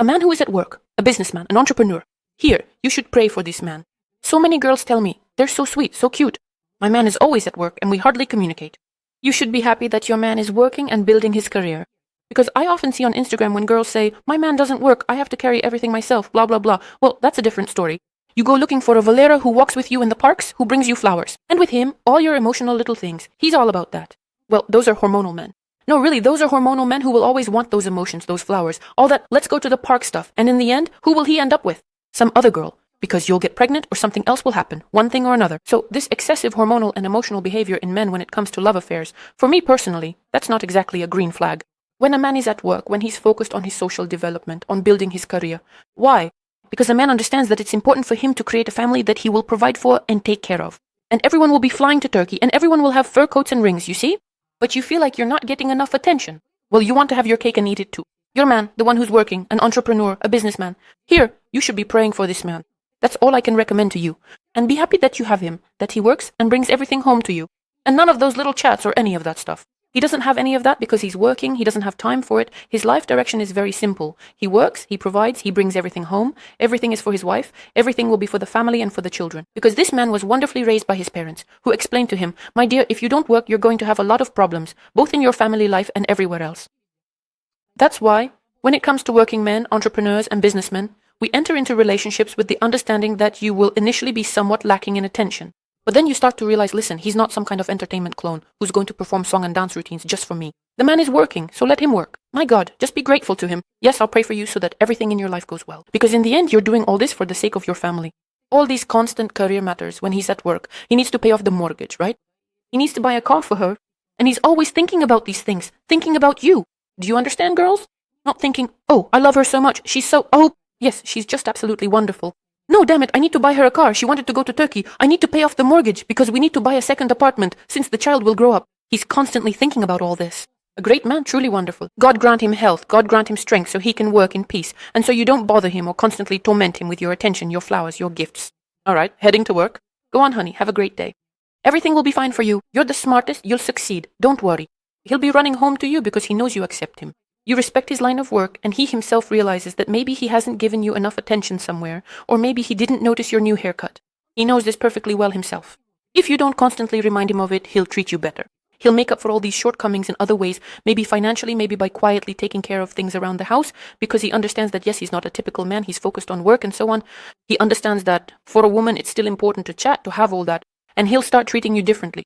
A man who is at work, a businessman, an entrepreneur. Here, you should pray for this man. So many girls tell me, they're so sweet, so cute. My man is always at work and we hardly communicate. You should be happy that your man is working and building his career. Because I often see on Instagram when girls say, my man doesn't work, I have to carry everything myself, blah blah blah. Well, that's a different story. You go looking for a Valera who walks with you in the parks, who brings you flowers. And with him, all your emotional little things. He's all about that. Well, those are hormonal men. No, really, those are hormonal men who will always want those emotions, those flowers, all that let's go to the park stuff. And in the end, who will he end up with? Some other girl. Because you'll get pregnant or something else will happen, one thing or another. So this excessive hormonal and emotional behavior in men when it comes to love affairs, for me personally, that's not exactly a green flag. When a man is at work, when he's focused on his social development, on building his career. Why? Because a man understands that it's important for him to create a family that he will provide for and take care of. And everyone will be flying to Turkey and everyone will have fur coats and rings, you see? But you feel like you're not getting enough attention. Well, you want to have your cake and eat it too. Your man, the one who's working, an entrepreneur, a businessman. Here, you should be praying for this man. That's all I can recommend to you. And be happy that you have him, that he works and brings everything home to you. And none of those little chats or any of that stuff. He doesn't have any of that because he's working, he doesn't have time for it. His life direction is very simple. He works, he provides, he brings everything home. Everything is for his wife. Everything will be for the family and for the children. Because this man was wonderfully raised by his parents, who explained to him, my dear, if you don't work, you're going to have a lot of problems, both in your family life and everywhere else. That's why, when it comes to working men, entrepreneurs, and businessmen, we enter into relationships with the understanding that you will initially be somewhat lacking in attention. But then you start to realize, listen, he's not some kind of entertainment clone who's going to perform song and dance routines just for me. The man is working, so let him work. My God, just be grateful to him. Yes, I'll pray for you so that everything in your life goes well. Because in the end, you're doing all this for the sake of your family. All these constant career matters when he's at work. He needs to pay off the mortgage, right? He needs to buy a car for her. And he's always thinking about these things, thinking about you. Do you understand, girls? Not thinking, oh, I love her so much. She's so, oh, yes, she's just absolutely wonderful. No, damn it, I need to buy her a car. She wanted to go to Turkey. I need to pay off the mortgage because we need to buy a second apartment since the child will grow up. He's constantly thinking about all this. A great man, truly wonderful. God grant him health, God grant him strength so he can work in peace. And so you don't bother him or constantly torment him with your attention, your flowers, your gifts. All right, heading to work? Go on, honey, have a great day. Everything will be fine for you. You're the smartest, you'll succeed. Don't worry. He'll be running home to you because he knows you accept him. You respect his line of work, and he himself realizes that maybe he hasn't given you enough attention somewhere, or maybe he didn't notice your new haircut. He knows this perfectly well himself. If you don't constantly remind him of it, he'll treat you better. He'll make up for all these shortcomings in other ways, maybe financially, maybe by quietly taking care of things around the house, because he understands that yes, he's not a typical man, he's focused on work and so on. He understands that for a woman, it's still important to chat, to have all that, and he'll start treating you differently.